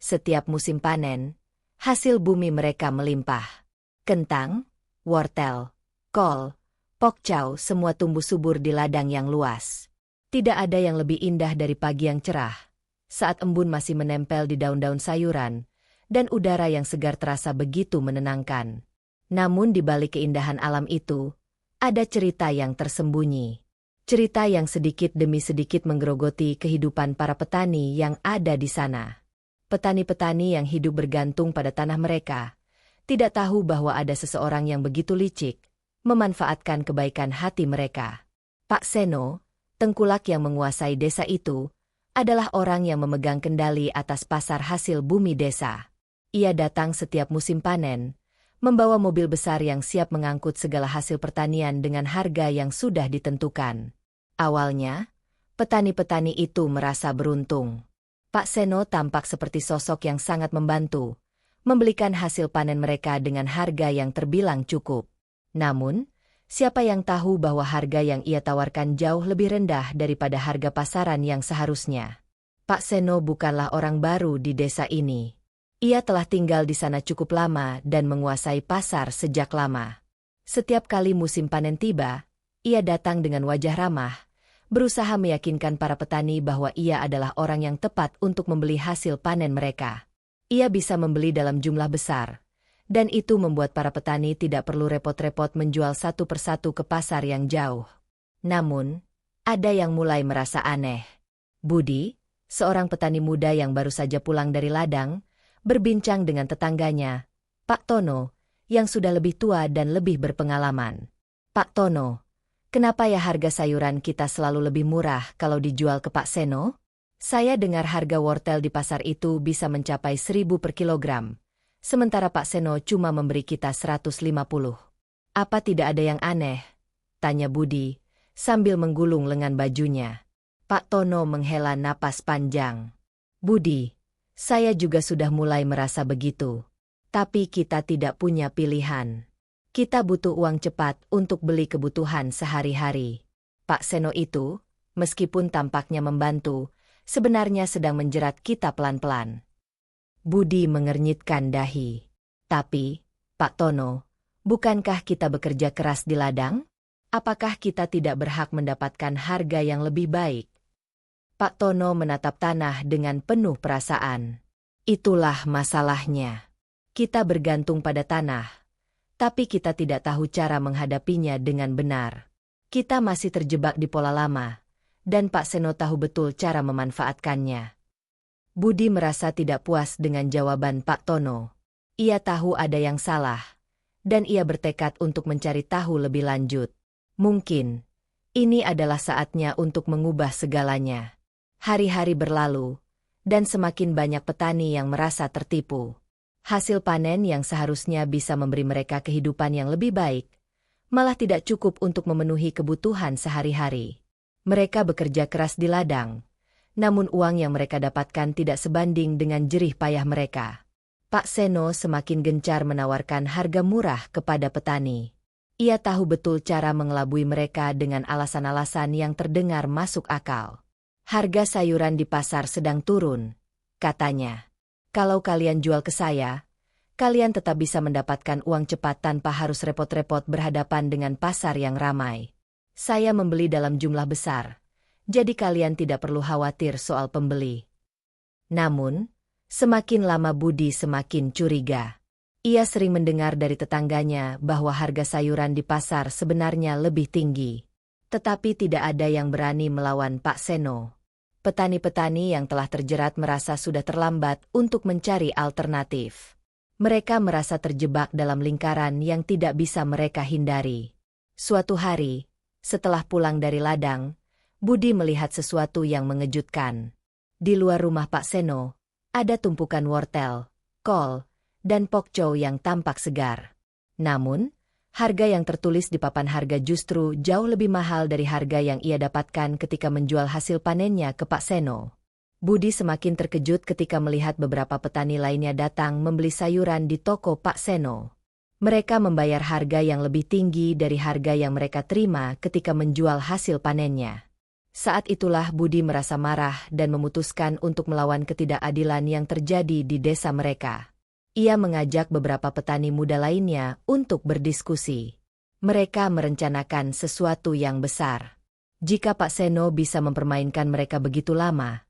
Setiap musim panen, hasil bumi mereka melimpah. Kentang, wortel, kol, pokcau semua tumbuh subur di ladang yang luas. Tidak ada yang lebih indah dari pagi yang cerah, saat embun masih menempel di daun-daun sayuran, dan udara yang segar terasa begitu menenangkan. Namun di balik keindahan alam itu, ada cerita yang tersembunyi. Cerita yang sedikit demi sedikit menggerogoti kehidupan para petani yang ada di sana. Petani-petani yang hidup bergantung pada tanah mereka, tidak tahu bahwa ada seseorang yang begitu licik, memanfaatkan kebaikan hati mereka. Pak Seno, tengkulak yang menguasai desa itu, adalah orang yang memegang kendali atas pasar hasil bumi desa. Ia datang setiap musim panen, membawa mobil besar yang siap mengangkut segala hasil pertanian dengan harga yang sudah ditentukan. Awalnya, petani-petani itu merasa beruntung. Pak Seno tampak seperti sosok yang sangat membantu, membelikan hasil panen mereka dengan harga yang terbilang cukup. Namun, siapa yang tahu bahwa harga yang ia tawarkan jauh lebih rendah daripada harga pasaran yang seharusnya. Pak Seno bukanlah orang baru di desa ini. Ia telah tinggal di sana cukup lama dan menguasai pasar sejak lama. Setiap kali musim panen tiba, ia datang dengan wajah ramah, berusaha meyakinkan para petani bahwa ia adalah orang yang tepat untuk membeli hasil panen mereka. Ia bisa membeli dalam jumlah besar, dan itu membuat para petani tidak perlu repot-repot menjual satu persatu ke pasar yang jauh. Namun, ada yang mulai merasa aneh. Budi, seorang petani muda yang baru saja pulang dari ladang, berbincang dengan tetangganya, Pak Tono, yang sudah lebih tua dan lebih berpengalaman. Pak Tono, kenapa ya harga sayuran kita selalu lebih murah kalau dijual ke Pak Seno? Saya dengar harga wortel di pasar itu bisa mencapai 1.000 per kilogram. Sementara Pak Seno cuma memberi kita 150. Apa tidak ada yang aneh? Tanya Budi, sambil menggulung lengan bajunya. Pak Tono menghela napas panjang. Budi, saya juga sudah mulai merasa begitu. Tapi kita tidak punya pilihan. Kita butuh uang cepat untuk beli kebutuhan sehari-hari. Pak Seno itu, meskipun tampaknya membantu, sebenarnya sedang menjerat kita pelan-pelan. Budi mengernyitkan dahi. Tapi, Pak Tono, bukankah kita bekerja keras di ladang? Apakah kita tidak berhak mendapatkan harga yang lebih baik? Pak Tono menatap tanah dengan penuh perasaan. Itulah masalahnya. Kita bergantung pada tanah, tapi kita tidak tahu cara menghadapinya dengan benar. Kita masih terjebak di pola lama, dan Pak Seno tahu betul cara memanfaatkannya. Budi merasa tidak puas dengan jawaban Pak Tono. Ia tahu ada yang salah, dan ia bertekad untuk mencari tahu lebih lanjut. Mungkin, ini adalah saatnya untuk mengubah segalanya. Hari-hari berlalu, dan semakin banyak petani yang merasa tertipu. Hasil panen yang seharusnya bisa memberi mereka kehidupan yang lebih baik, malah tidak cukup untuk memenuhi kebutuhan sehari-hari. Mereka bekerja keras di ladang, namun uang yang mereka dapatkan tidak sebanding dengan jerih payah mereka. Pak Seno semakin gencar menawarkan harga murah kepada petani. Ia tahu betul cara mengelabui mereka dengan alasan-alasan yang terdengar masuk akal. Harga sayuran di pasar sedang turun, katanya. Kalau kalian jual ke saya, kalian tetap bisa mendapatkan uang cepat tanpa harus repot-repot berhadapan dengan pasar yang ramai. Saya membeli dalam jumlah besar, jadi kalian tidak perlu khawatir soal pembeli. Namun, semakin lama Budi semakin curiga. Ia sering mendengar dari tetangganya bahwa harga sayuran di pasar sebenarnya lebih tinggi. Tetapi tidak ada yang berani melawan Pak Seno. Petani-petani yang telah terjerat merasa sudah terlambat untuk mencari alternatif. Mereka merasa terjebak dalam lingkaran yang tidak bisa mereka hindari. Suatu hari, setelah pulang dari ladang, Budi melihat sesuatu yang mengejutkan. Di luar rumah Pak Seno, ada tumpukan wortel, kol, dan pokcau yang tampak segar. Namun, harga yang tertulis di papan harga justru jauh lebih mahal dari harga yang ia dapatkan ketika menjual hasil panennya ke Pak Seno. Budi semakin terkejut ketika melihat beberapa petani lainnya datang membeli sayuran di toko Pak Seno. Mereka membayar harga yang lebih tinggi dari harga yang mereka terima ketika menjual hasil panennya. Saat itulah Budi merasa marah dan memutuskan untuk melawan ketidakadilan yang terjadi di desa mereka. Ia mengajak beberapa petani muda lainnya untuk berdiskusi. Mereka merencanakan sesuatu yang besar. Jika Pak Seno bisa mempermainkan mereka begitu lama,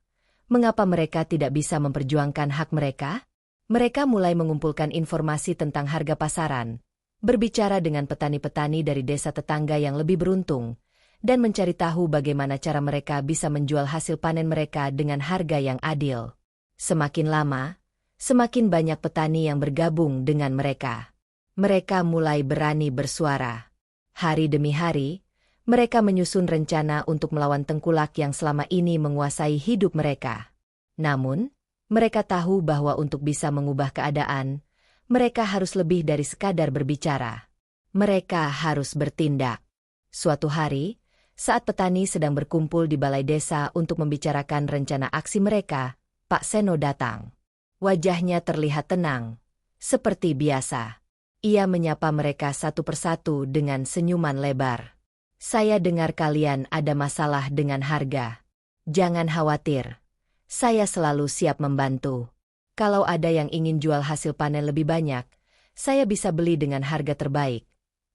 mengapa mereka tidak bisa memperjuangkan hak mereka? Mereka mulai mengumpulkan informasi tentang harga pasaran, berbicara dengan petani-petani dari desa tetangga yang lebih beruntung, dan mencari tahu bagaimana cara mereka bisa menjual hasil panen mereka dengan harga yang adil. Semakin lama, semakin banyak petani yang bergabung dengan mereka. Mereka mulai berani bersuara. Hari demi hari, mereka menyusun rencana untuk melawan tengkulak yang selama ini menguasai hidup mereka. Namun, mereka tahu bahwa untuk bisa mengubah keadaan, mereka harus lebih dari sekadar berbicara. Mereka harus bertindak. Suatu hari, saat petani sedang berkumpul di balai desa untuk membicarakan rencana aksi mereka, Pak Seno datang. Wajahnya terlihat tenang, seperti biasa. Ia menyapa mereka satu persatu dengan senyuman lebar. "Saya dengar kalian ada masalah dengan harga. Jangan khawatir, saya selalu siap membantu. Kalau ada yang ingin jual hasil panen lebih banyak, saya bisa beli dengan harga terbaik,"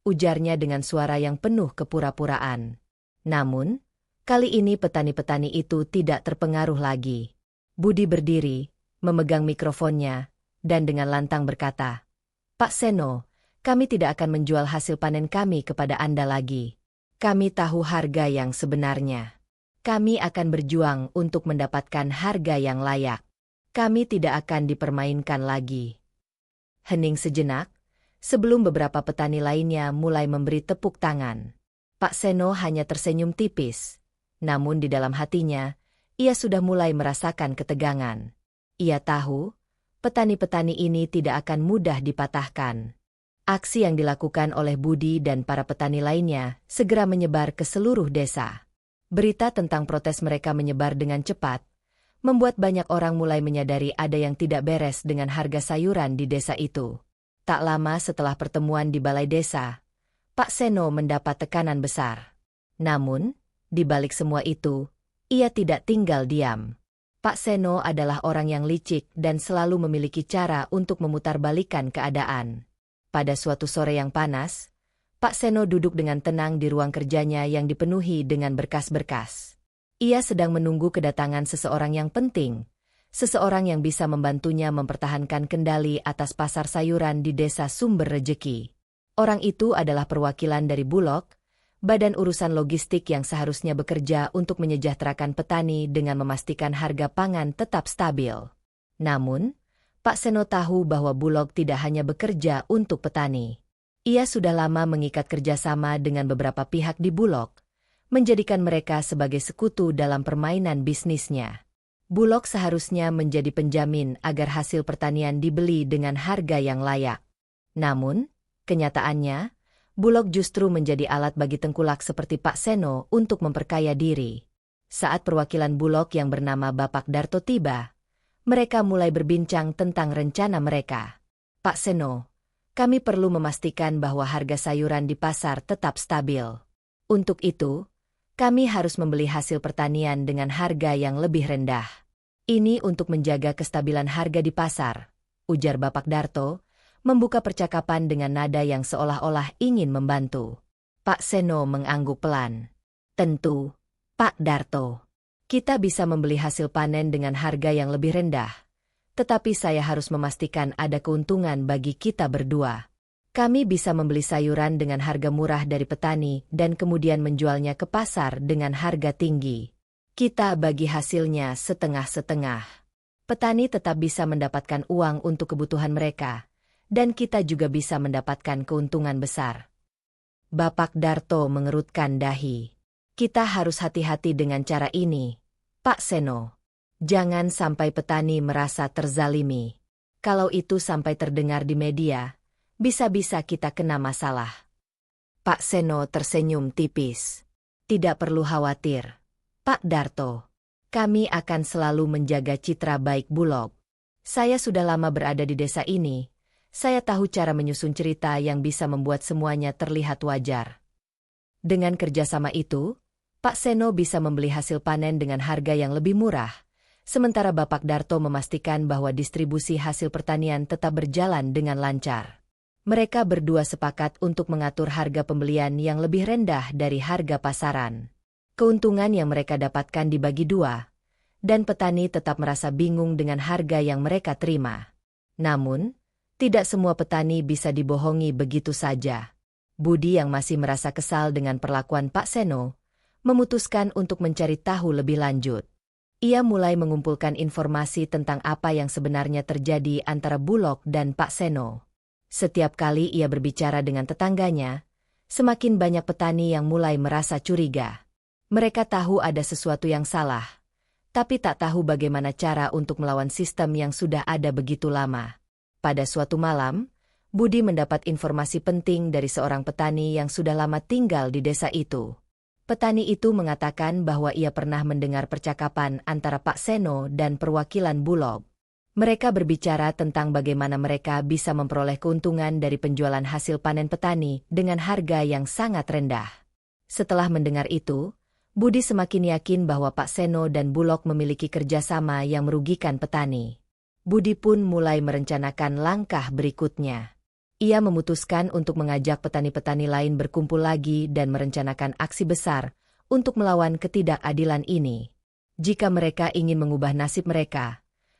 ujarnya dengan suara yang penuh kepura-puraan. Namun, kali ini petani-petani itu tidak terpengaruh lagi. Budi berdiri, memegang mikrofonnya, dan dengan lantang berkata, "Pak Seno, kami tidak akan menjual hasil panen kami kepada Anda lagi. Kami tahu harga yang sebenarnya. Kami akan berjuang untuk mendapatkan harga yang layak. Kami tidak akan dipermainkan lagi." Hening sejenak, sebelum beberapa petani lainnya mulai memberi tepuk tangan. Pak Seno hanya tersenyum tipis. Namun di dalam hatinya, ia sudah mulai merasakan ketegangan. Ia tahu, petani-petani ini tidak akan mudah dipatahkan. Aksi yang dilakukan oleh Budi dan para petani lainnya segera menyebar ke seluruh desa. Berita tentang protes mereka menyebar dengan cepat, membuat banyak orang mulai menyadari ada yang tidak beres dengan harga sayuran di desa itu. Tak lama setelah pertemuan di balai desa, Pak Seno mendapat tekanan besar. Namun, di balik semua itu, ia tidak tinggal diam. Pak Seno adalah orang yang licik dan selalu memiliki cara untuk memutarbalikkan keadaan. Pada suatu sore yang panas, Pak Seno duduk dengan tenang di ruang kerjanya yang dipenuhi dengan berkas-berkas. Ia sedang menunggu kedatangan seseorang yang penting, seseorang yang bisa membantunya mempertahankan kendali atas pasar sayuran di desa Sumber Rejeki. Orang itu adalah perwakilan dari Bulog, badan urusan logistik yang seharusnya bekerja untuk menyejahterakan petani dengan memastikan harga pangan tetap stabil. Namun, Pak Seno tahu bahwa Bulog tidak hanya bekerja untuk petani. Ia sudah lama mengikat kerjasama dengan beberapa pihak di Bulog, menjadikan mereka sebagai sekutu dalam permainan bisnisnya. Bulog seharusnya menjadi penjamin agar hasil pertanian dibeli dengan harga yang layak. Namun, kenyataannya, Bulog justru menjadi alat bagi tengkulak seperti Pak Seno untuk memperkaya diri. Saat perwakilan Bulog yang bernama Bapak Darto tiba, mereka mulai berbincang tentang rencana mereka. "Pak Seno, kami perlu memastikan bahwa harga sayuran di pasar tetap stabil. Untuk itu, kami harus membeli hasil pertanian dengan harga yang lebih rendah. Ini untuk menjaga kestabilan harga di pasar," ujar Bapak Darto, membuka percakapan dengan nada yang seolah-olah ingin membantu. Pak Seno mengangguk pelan. "Tentu, Pak Darto. Kita bisa membeli hasil panen dengan harga yang lebih rendah. Tetapi saya harus memastikan ada keuntungan bagi kita berdua. Kami bisa membeli sayuran dengan harga murah dari petani dan kemudian menjualnya ke pasar dengan harga tinggi. Kita bagi hasilnya setengah-setengah. Petani tetap bisa mendapatkan uang untuk kebutuhan mereka, dan kita juga bisa mendapatkan keuntungan besar." Bapak Darto mengerutkan dahi. "Kita harus hati-hati dengan cara ini, Pak Seno. Jangan sampai petani merasa terzalimi. Kalau itu sampai terdengar di media, bisa-bisa kita kena masalah." Pak Seno tersenyum tipis. "Tidak perlu khawatir, Pak Darto. Kami akan selalu menjaga citra baik Bulog. Saya sudah lama berada di desa ini. Saya tahu cara menyusun cerita yang bisa membuat semuanya terlihat wajar." Dengan kerjasama itu, Pak Seno bisa membeli hasil panen dengan harga yang lebih murah, sementara Bapak Darto memastikan bahwa distribusi hasil pertanian tetap berjalan dengan lancar. Mereka berdua sepakat untuk mengatur harga pembelian yang lebih rendah dari harga pasaran. Keuntungan yang mereka dapatkan dibagi dua, dan petani tetap merasa bingung dengan harga yang mereka terima. Namun, tidak semua petani bisa dibohongi begitu saja. Budi yang masih merasa kesal dengan perlakuan Pak Seno, memutuskan untuk mencari tahu lebih lanjut. Ia mulai mengumpulkan informasi tentang apa yang sebenarnya terjadi antara Bulog dan Pak Seno. Setiap kali ia berbicara dengan tetangganya, semakin banyak petani yang mulai merasa curiga. Mereka tahu ada sesuatu yang salah, tapi tak tahu bagaimana cara untuk melawan sistem yang sudah ada begitu lama. Pada suatu malam, Budi mendapat informasi penting dari seorang petani yang sudah lama tinggal di desa itu. Petani itu mengatakan bahwa ia pernah mendengar percakapan antara Pak Seno dan perwakilan Bulog. Mereka berbicara tentang bagaimana mereka bisa memperoleh keuntungan dari penjualan hasil panen petani dengan harga yang sangat rendah. Setelah mendengar itu, Budi semakin yakin bahwa Pak Seno dan Bulog memiliki kerjasama yang merugikan petani. Budi pun mulai merencanakan langkah berikutnya. Ia memutuskan untuk mengajak petani-petani lain berkumpul lagi dan merencanakan aksi besar untuk melawan ketidakadilan ini. Jika mereka ingin mengubah nasib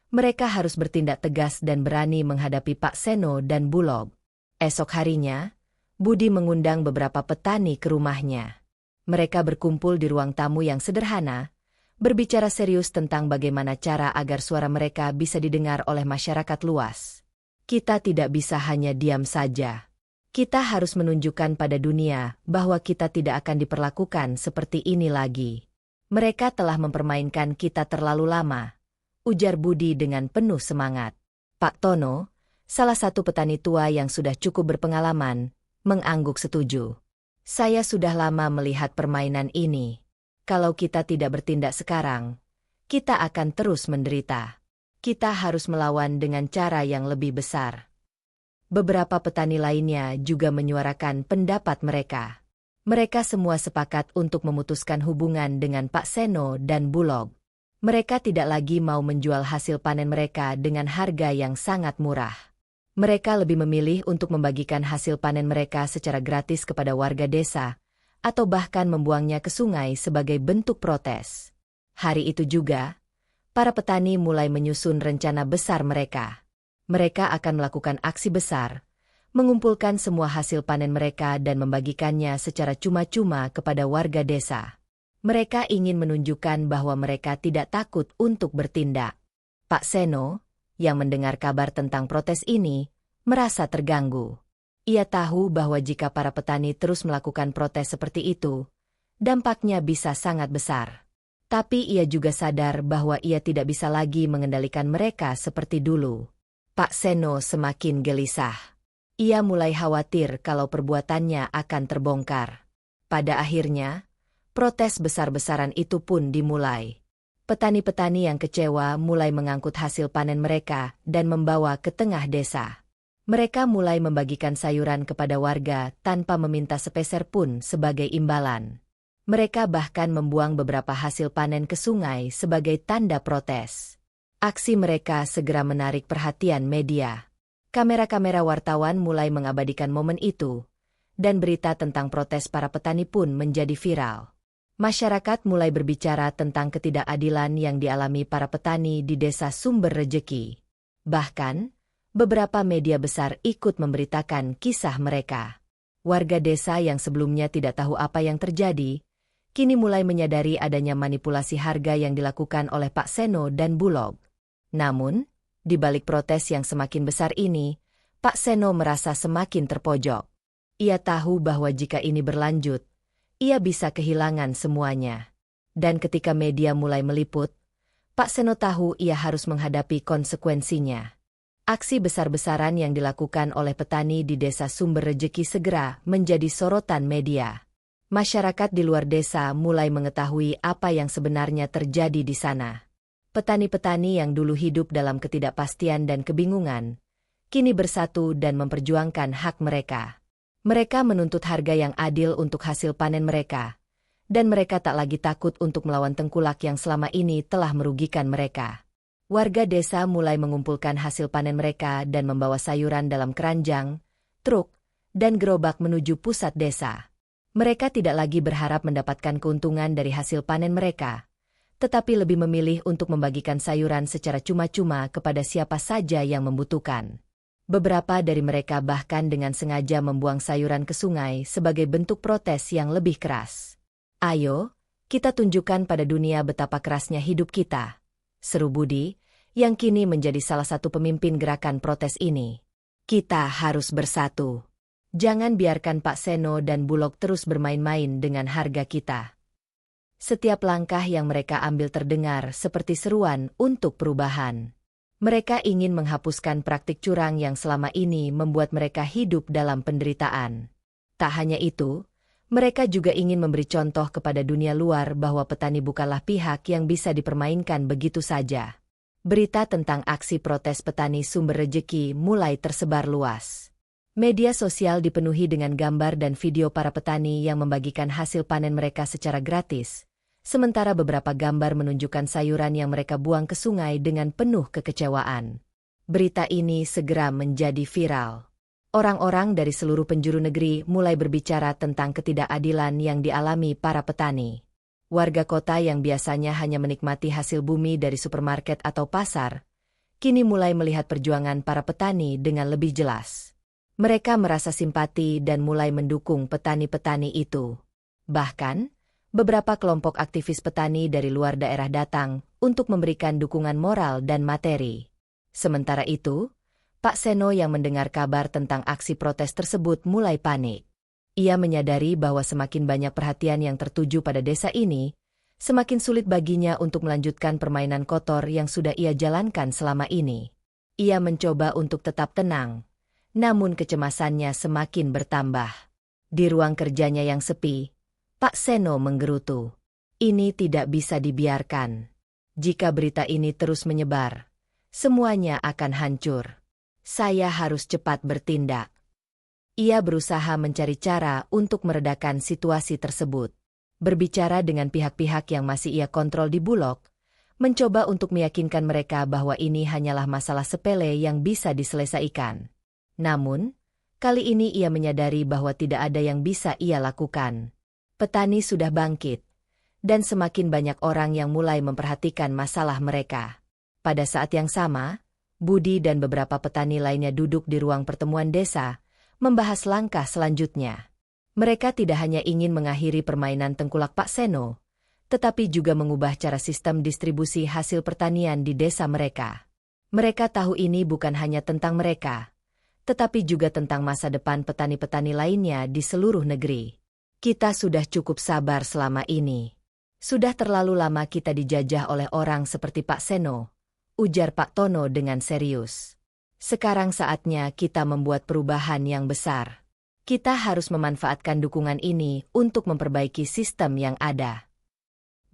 mereka harus bertindak tegas dan berani menghadapi Pak Seno dan Bulog. Esok harinya, Budi mengundang beberapa petani ke rumahnya. Mereka berkumpul di ruang tamu yang sederhana, berbicara serius tentang bagaimana cara agar suara mereka bisa didengar oleh masyarakat luas. Kita tidak bisa hanya diam saja. Kita harus menunjukkan pada dunia bahwa kita tidak akan diperlakukan seperti ini lagi. Mereka telah mempermainkan kita terlalu lama, ujar Budi dengan penuh semangat. Pak Tono, salah satu petani tua yang sudah cukup berpengalaman, mengangguk setuju. Saya sudah lama melihat permainan ini. Kalau kita tidak bertindak sekarang, kita akan terus menderita. Kita harus melawan dengan cara yang lebih besar. Beberapa petani lainnya juga menyuarakan pendapat mereka. Mereka semua sepakat untuk memutuskan hubungan dengan Pak Seno dan Bulog. Mereka tidak lagi mau menjual hasil panen mereka dengan harga yang sangat murah. Mereka lebih memilih untuk membagikan hasil panen mereka secara gratis kepada warga desa, atau bahkan membuangnya ke sungai sebagai bentuk protes. Hari itu juga, para petani mulai menyusun rencana besar mereka. Mereka akan melakukan aksi besar, mengumpulkan semua hasil panen mereka dan membagikannya secara cuma-cuma kepada warga desa. Mereka ingin menunjukkan bahwa mereka tidak takut untuk bertindak. Pak Seno, yang mendengar kabar tentang protes ini, merasa terganggu. Ia tahu bahwa jika para petani terus melakukan protes seperti itu, dampaknya bisa sangat besar. Tapi ia juga sadar bahwa ia tidak bisa lagi mengendalikan mereka seperti dulu. Pak Seno semakin gelisah. Ia mulai khawatir kalau perbuatannya akan terbongkar. Pada akhirnya, protes besar-besaran itu pun dimulai. Petani-petani yang kecewa mulai mengangkut hasil panen mereka dan membawa ke tengah desa. Mereka mulai membagikan sayuran kepada warga tanpa meminta sepeser pun sebagai imbalan. Mereka bahkan membuang beberapa hasil panen ke sungai sebagai tanda protes. Aksi mereka segera menarik perhatian media. Kamera-kamera wartawan mulai mengabadikan momen itu, dan berita tentang protes para petani pun menjadi viral. Masyarakat mulai berbicara tentang ketidakadilan yang dialami para petani di desa Sumber Rejeki. Bahkan, beberapa media besar ikut memberitakan kisah mereka. Warga desa yang sebelumnya tidak tahu apa yang terjadi, kini mulai menyadari adanya manipulasi harga yang dilakukan oleh Pak Seno dan Bulog. Namun, di balik protes yang semakin besar ini, Pak Seno merasa semakin terpojok. Ia tahu bahwa jika ini berlanjut, ia bisa kehilangan semuanya. Dan ketika media mulai meliput, Pak Seno tahu ia harus menghadapi konsekuensinya. Aksi besar-besaran yang dilakukan oleh petani di desa Sumber Rejeki segera menjadi sorotan media. Masyarakat di luar desa mulai mengetahui apa yang sebenarnya terjadi di sana. Petani-petani yang dulu hidup dalam ketidakpastian dan kebingungan, kini bersatu dan memperjuangkan hak mereka. Mereka menuntut harga yang adil untuk hasil panen mereka, dan mereka tak lagi takut untuk melawan tengkulak yang selama ini telah merugikan mereka. Warga desa mulai mengumpulkan hasil panen mereka dan membawa sayuran dalam keranjang, truk, dan gerobak menuju pusat desa. Mereka tidak lagi berharap mendapatkan keuntungan dari hasil panen mereka, tetapi lebih memilih untuk membagikan sayuran secara cuma-cuma kepada siapa saja yang membutuhkan. Beberapa dari mereka bahkan dengan sengaja membuang sayuran ke sungai sebagai bentuk protes yang lebih keras. "Ayo, kita tunjukkan pada dunia betapa kerasnya hidup kita," seru Budi, yang kini menjadi salah satu pemimpin gerakan protes ini. "Kita harus bersatu. Jangan biarkan Pak Seno dan Bulog terus bermain-main dengan harga kita." Setiap langkah yang mereka ambil terdengar seperti seruan untuk perubahan. Mereka ingin menghapuskan praktik curang yang selama ini membuat mereka hidup dalam penderitaan. Tak hanya itu, mereka juga ingin memberi contoh kepada dunia luar bahwa petani bukanlah pihak yang bisa dipermainkan begitu saja. Berita tentang aksi protes petani Sumber Rejeki mulai tersebar luas. Media sosial dipenuhi dengan gambar dan video para petani yang membagikan hasil panen mereka secara gratis, sementara beberapa gambar menunjukkan sayuran yang mereka buang ke sungai dengan penuh kekecewaan. Berita ini segera menjadi viral. Orang-orang dari seluruh penjuru negeri mulai berbicara tentang ketidakadilan yang dialami para petani. Warga kota yang biasanya hanya menikmati hasil bumi dari supermarket atau pasar, kini mulai melihat perjuangan para petani dengan lebih jelas. Mereka merasa simpati dan mulai mendukung petani-petani itu. Bahkan, beberapa kelompok aktivis petani dari luar daerah datang untuk memberikan dukungan moral dan materi. Sementara itu, Pak Seno yang mendengar kabar tentang aksi protes tersebut mulai panik. Ia menyadari bahwa semakin banyak perhatian yang tertuju pada desa ini, semakin sulit baginya untuk melanjutkan permainan kotor yang sudah ia jalankan selama ini. Ia mencoba untuk tetap tenang, namun kecemasannya semakin bertambah. Di ruang kerjanya yang sepi, Pak Seno menggerutu. Ini tidak bisa dibiarkan. Jika berita ini terus menyebar, semuanya akan hancur. Saya harus cepat bertindak. Ia berusaha mencari cara untuk meredakan situasi tersebut. Berbicara dengan pihak-pihak yang masih ia kontrol di Bulog, mencoba untuk meyakinkan mereka bahwa ini hanyalah masalah sepele yang bisa diselesaikan. Namun, kali ini ia menyadari bahwa tidak ada yang bisa ia lakukan. Petani sudah bangkit, dan semakin banyak orang yang mulai memperhatikan masalah mereka. Pada saat yang sama, Budi dan beberapa petani lainnya duduk di ruang pertemuan desa, membahas langkah selanjutnya. Mereka tidak hanya ingin mengakhiri permainan tengkulak Pak Seno, tetapi juga mengubah cara sistem distribusi hasil pertanian di desa mereka. Mereka tahu ini bukan hanya tentang mereka, tetapi juga tentang masa depan petani-petani lainnya di seluruh negeri. Kita sudah cukup sabar selama ini. Sudah terlalu lama kita dijajah oleh orang seperti Pak Seno, ujar Pak Tono dengan serius. Sekarang saatnya kita membuat perubahan yang besar. Kita harus memanfaatkan dukungan ini untuk memperbaiki sistem yang ada.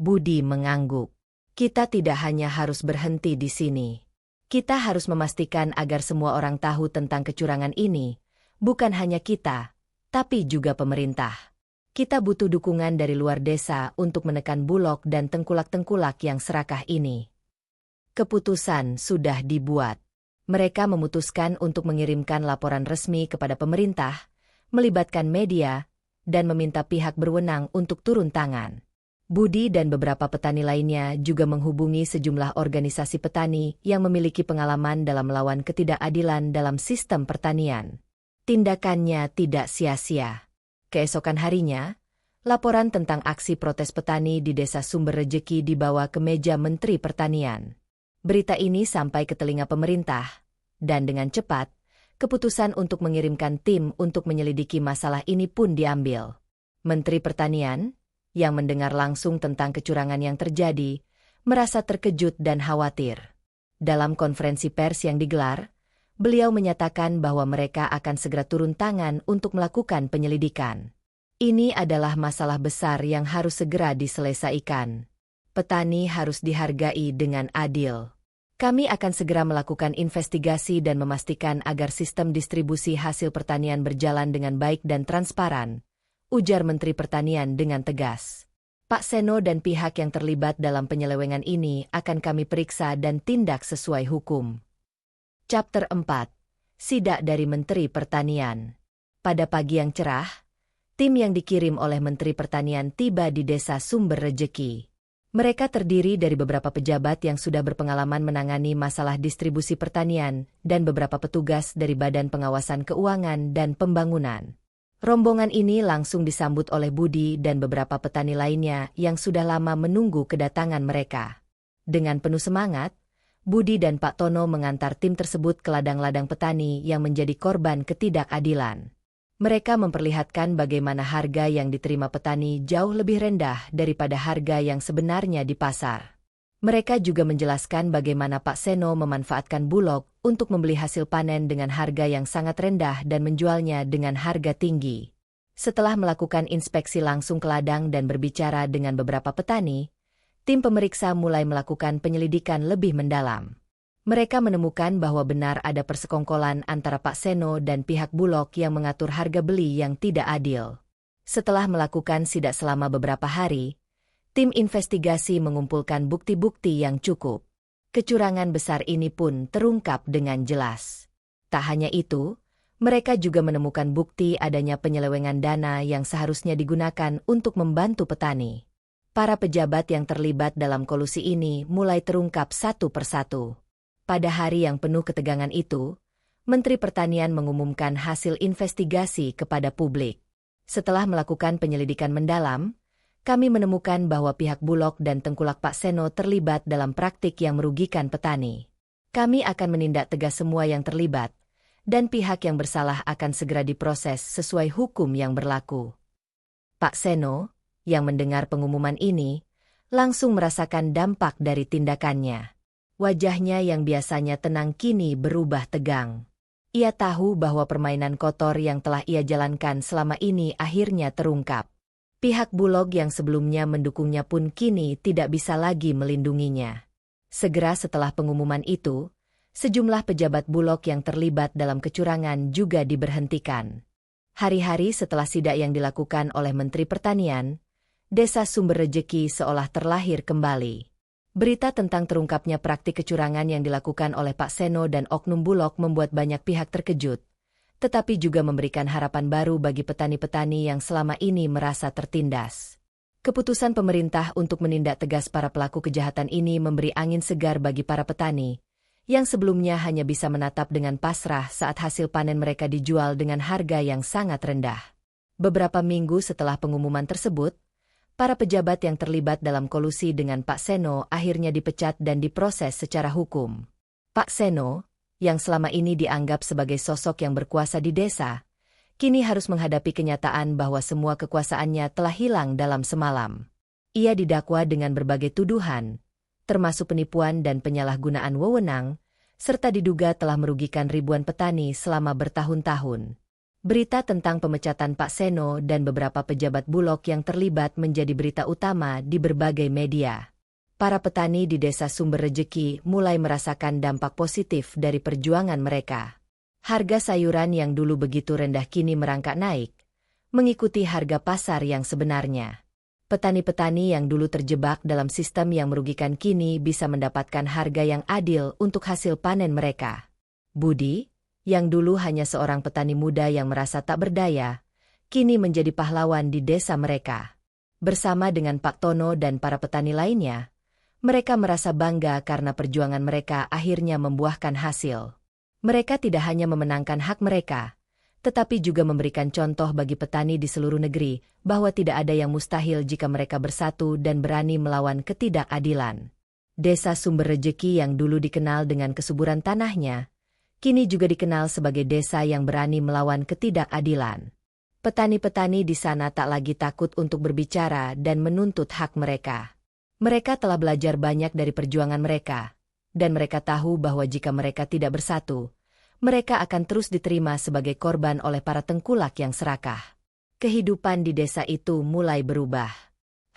Budi mengangguk. Kita tidak hanya harus berhenti di sini. Kita harus memastikan agar semua orang tahu tentang kecurangan ini, bukan hanya kita, tapi juga pemerintah. Kita butuh dukungan dari luar desa untuk menekan Bulog dan tengkulak-tengkulak yang serakah ini. Keputusan sudah dibuat. Mereka memutuskan untuk mengirimkan laporan resmi kepada pemerintah, melibatkan media, dan meminta pihak berwenang untuk turun tangan. Budi dan beberapa petani lainnya juga menghubungi sejumlah organisasi petani yang memiliki pengalaman dalam melawan ketidakadilan dalam sistem pertanian. Tindakannya tidak sia-sia. Keesokan harinya, laporan tentang aksi protes petani di Desa Sumber Rejeki dibawa ke meja Menteri Pertanian. Berita ini sampai ke telinga pemerintah, dan dengan cepat, keputusan untuk mengirimkan tim untuk menyelidiki masalah ini pun diambil. Menteri Pertanian, yang mendengar langsung tentang kecurangan yang terjadi, merasa terkejut dan khawatir. Dalam konferensi pers yang digelar, beliau menyatakan bahwa mereka akan segera turun tangan untuk melakukan penyelidikan. Ini adalah masalah besar yang harus segera diselesaikan. Petani harus dihargai dengan adil. Kami akan segera melakukan investigasi dan memastikan agar sistem distribusi hasil pertanian berjalan dengan baik dan transparan, ujar Menteri Pertanian dengan tegas. Pak Seno dan pihak yang terlibat dalam penyelewengan ini akan kami periksa dan tindak sesuai hukum. Chapter 4. Sidak dari Menteri Pertanian. Pada pagi yang cerah, tim yang dikirim oleh Menteri Pertanian tiba di Desa Sumber Rejeki. Mereka terdiri dari beberapa pejabat yang sudah berpengalaman menangani masalah distribusi pertanian dan beberapa petugas dari Badan Pengawasan Keuangan dan Pembangunan. Rombongan ini langsung disambut oleh Budi dan beberapa petani lainnya yang sudah lama menunggu kedatangan mereka. Dengan penuh semangat, Budi dan Pak Tono mengantar tim tersebut ke ladang-ladang petani yang menjadi korban ketidakadilan. Mereka memperlihatkan bagaimana harga yang diterima petani jauh lebih rendah daripada harga yang sebenarnya di pasar. Mereka juga menjelaskan bagaimana Pak Seno memanfaatkan Bulog untuk membeli hasil panen dengan harga yang sangat rendah dan menjualnya dengan harga tinggi. Setelah melakukan inspeksi langsung ke ladang dan berbicara dengan beberapa petani, tim pemeriksa mulai melakukan penyelidikan lebih mendalam. Mereka menemukan bahwa benar ada persekongkolan antara Pak Seno dan pihak Bulog yang mengatur harga beli yang tidak adil. Setelah melakukan sidak selama beberapa hari, tim investigasi mengumpulkan bukti-bukti yang cukup. Kecurangan besar ini pun terungkap dengan jelas. Tak hanya itu, mereka juga menemukan bukti adanya penyelewengan dana yang seharusnya digunakan untuk membantu petani. Para pejabat yang terlibat dalam kolusi ini mulai terungkap satu persatu. Pada hari yang penuh ketegangan itu, Menteri Pertanian mengumumkan hasil investigasi kepada publik. Setelah melakukan penyelidikan mendalam, kami menemukan bahwa pihak Bulog dan tengkulak Pak Seno terlibat dalam praktik yang merugikan petani. Kami akan menindak tegas semua yang terlibat, dan pihak yang bersalah akan segera diproses sesuai hukum yang berlaku. Pak Seno, yang mendengar pengumuman ini, langsung merasakan dampak dari tindakannya. Wajahnya yang biasanya tenang kini berubah tegang. Ia tahu bahwa permainan kotor yang telah ia jalankan selama ini akhirnya terungkap. Pihak Bulog yang sebelumnya mendukungnya pun kini tidak bisa lagi melindunginya. Segera setelah pengumuman itu, sejumlah pejabat Bulog yang terlibat dalam kecurangan juga diberhentikan. Hari-hari setelah sidak yang dilakukan oleh Menteri Pertanian, Desa Sumber Rejeki seolah terlahir kembali. Berita tentang terungkapnya praktik kecurangan yang dilakukan oleh Pak Seno dan oknum Bulog membuat banyak pihak terkejut, tetapi juga memberikan harapan baru bagi petani-petani yang selama ini merasa tertindas. Keputusan pemerintah untuk menindak tegas para pelaku kejahatan ini memberi angin segar bagi para petani, yang sebelumnya hanya bisa menatap dengan pasrah saat hasil panen mereka dijual dengan harga yang sangat rendah. Beberapa minggu setelah pengumuman tersebut, para pejabat yang terlibat dalam kolusi dengan Pak Seno akhirnya dipecat dan diproses secara hukum. Pak Seno, yang selama ini dianggap sebagai sosok yang berkuasa di desa, kini harus menghadapi kenyataan bahwa semua kekuasaannya telah hilang dalam semalam. Ia didakwa dengan berbagai tuduhan, termasuk penipuan dan penyalahgunaan wewenang, serta diduga telah merugikan ribuan petani selama bertahun-tahun. Berita tentang pemecatan Pak Seno dan beberapa pejabat Bulog yang terlibat menjadi berita utama di berbagai media. Para petani di Desa Sumber Rejeki mulai merasakan dampak positif dari perjuangan mereka. Harga sayuran yang dulu begitu rendah kini merangkak naik, mengikuti harga pasar yang sebenarnya. Petani-petani yang dulu terjebak dalam sistem yang merugikan kini bisa mendapatkan harga yang adil untuk hasil panen mereka. Budi, yang dulu hanya seorang petani muda yang merasa tak berdaya, kini menjadi pahlawan di desa mereka. Bersama dengan Pak Tono dan para petani lainnya, mereka merasa bangga karena perjuangan mereka akhirnya membuahkan hasil. Mereka tidak hanya memenangkan hak mereka, tetapi juga memberikan contoh bagi petani di seluruh negeri bahwa tidak ada yang mustahil jika mereka bersatu dan berani melawan ketidakadilan. Desa Sumber Rejeki yang dulu dikenal dengan kesuburan tanahnya, kini juga dikenal sebagai desa yang berani melawan ketidakadilan. Petani-petani di sana tak lagi takut untuk berbicara dan menuntut hak mereka. Mereka telah belajar banyak dari perjuangan mereka, dan mereka tahu bahwa jika mereka tidak bersatu, mereka akan terus diterima sebagai korban oleh para tengkulak yang serakah. Kehidupan di desa itu mulai berubah.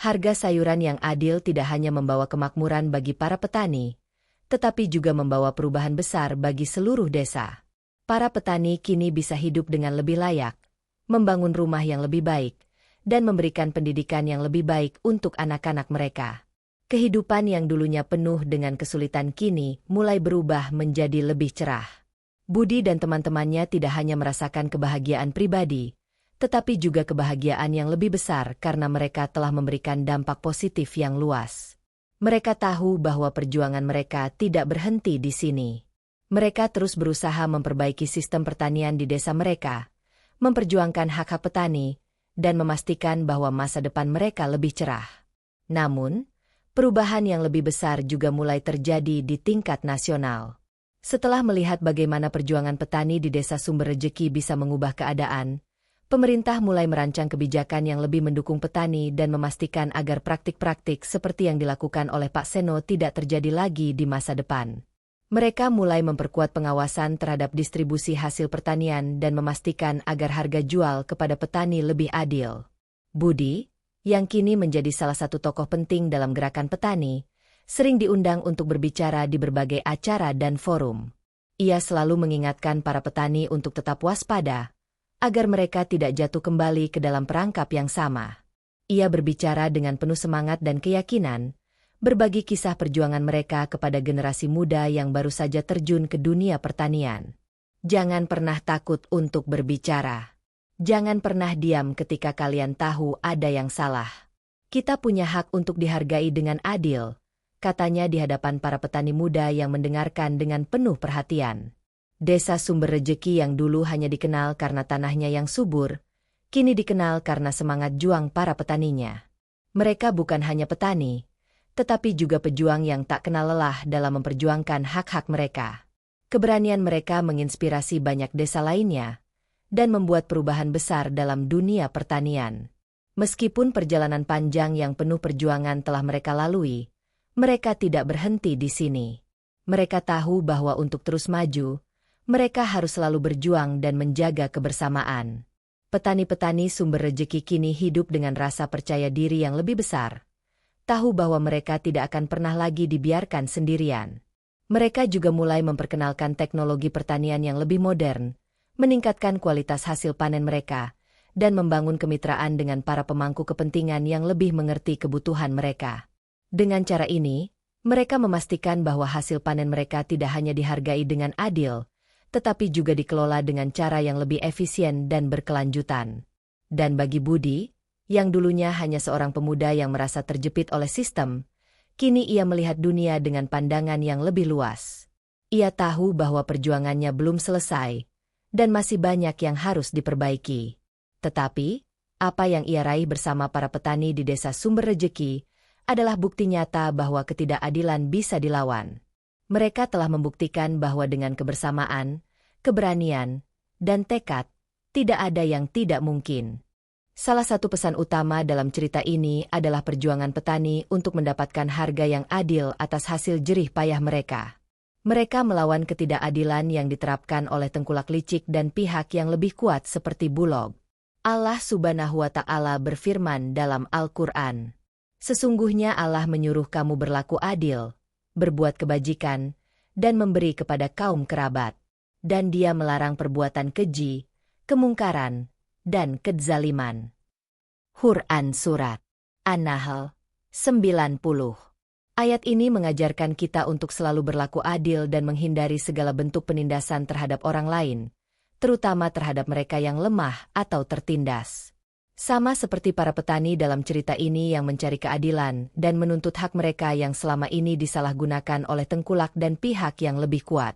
Harga sayuran yang adil tidak hanya membawa kemakmuran bagi para petani, tetapi juga membawa perubahan besar bagi seluruh desa. Para petani kini bisa hidup dengan lebih layak, membangun rumah yang lebih baik, dan memberikan pendidikan yang lebih baik untuk anak-anak mereka. Kehidupan yang dulunya penuh dengan kesulitan kini mulai berubah menjadi lebih cerah. Budi dan teman-temannya tidak hanya merasakan kebahagiaan pribadi, tetapi juga kebahagiaan yang lebih besar karena mereka telah memberikan dampak positif yang luas. Mereka tahu bahwa perjuangan mereka tidak berhenti di sini. Mereka terus berusaha memperbaiki sistem pertanian di desa mereka, memperjuangkan hak-hak petani, dan memastikan bahwa masa depan mereka lebih cerah. Namun, perubahan yang lebih besar juga mulai terjadi di tingkat nasional. Setelah melihat bagaimana perjuangan petani di Desa Sumber Rejeki bisa mengubah keadaan, pemerintah mulai merancang kebijakan yang lebih mendukung petani dan memastikan agar praktik-praktik seperti yang dilakukan oleh Pak Seno tidak terjadi lagi di masa depan. Mereka mulai memperkuat pengawasan terhadap distribusi hasil pertanian dan memastikan agar harga jual kepada petani lebih adil. Budi, yang kini menjadi salah satu tokoh penting dalam gerakan petani, sering diundang untuk berbicara di berbagai acara dan forum. Ia selalu mengingatkan para petani untuk tetap waspada, agar mereka tidak jatuh kembali ke dalam perangkap yang sama. Ia berbicara dengan penuh semangat dan keyakinan, berbagi kisah perjuangan mereka kepada generasi muda yang baru saja terjun ke dunia pertanian. Jangan pernah takut untuk berbicara. Jangan pernah diam ketika kalian tahu ada yang salah. Kita punya hak untuk dihargai dengan adil, katanya di hadapan para petani muda yang mendengarkan dengan penuh perhatian. Desa Sumber Rejeki yang dulu hanya dikenal karena tanahnya yang subur, kini dikenal karena semangat juang para petaninya. Mereka bukan hanya petani, tetapi juga pejuang yang tak kenal lelah dalam memperjuangkan hak-hak mereka. Keberanian mereka menginspirasi banyak desa lainnya, dan membuat perubahan besar dalam dunia pertanian. Meskipun perjalanan panjang yang penuh perjuangan telah mereka lalui, mereka tidak berhenti di sini. Mereka tahu bahwa untuk terus maju, mereka harus selalu berjuang dan menjaga kebersamaan. Petani-petani Sumber Rejeki kini hidup dengan rasa percaya diri yang lebih besar, tahu bahwa mereka tidak akan pernah lagi dibiarkan sendirian. Mereka juga mulai memperkenalkan teknologi pertanian yang lebih modern, meningkatkan kualitas hasil panen mereka, dan membangun kemitraan dengan para pemangku kepentingan yang lebih mengerti kebutuhan mereka. Dengan cara ini, mereka memastikan bahwa hasil panen mereka tidak hanya dihargai dengan adil, tetapi juga dikelola dengan cara yang lebih efisien dan berkelanjutan. Dan bagi Budi, yang dulunya hanya seorang pemuda yang merasa terjepit oleh sistem, kini ia melihat dunia dengan pandangan yang lebih luas. Ia tahu bahwa perjuangannya belum selesai, dan masih banyak yang harus diperbaiki. Tetapi, apa yang ia raih bersama para petani di Desa Sumber Rejeki adalah bukti nyata bahwa ketidakadilan bisa dilawan. Mereka telah membuktikan bahwa dengan kebersamaan, keberanian, dan tekad, tidak ada yang tidak mungkin. Salah satu pesan utama dalam cerita ini adalah perjuangan petani untuk mendapatkan harga yang adil atas hasil jerih payah mereka. Mereka melawan ketidakadilan yang diterapkan oleh tengkulak licik dan pihak yang lebih kuat seperti Bulog. Allah Subhanahu wa Ta'ala berfirman dalam Al-Quran, "Sesungguhnya Allah menyuruh kamu berlaku adil, berbuat kebajikan, dan memberi kepada kaum kerabat. Dan Dia melarang perbuatan keji, kemungkaran, dan kezaliman." Quran Surat An-Nahl 90. Ayat ini mengajarkan kita untuk selalu berlaku adil dan menghindari segala bentuk penindasan terhadap orang lain, terutama terhadap mereka yang lemah atau tertindas. Sama seperti para petani dalam cerita ini yang mencari keadilan dan menuntut hak mereka yang selama ini disalahgunakan oleh tengkulak dan pihak yang lebih kuat.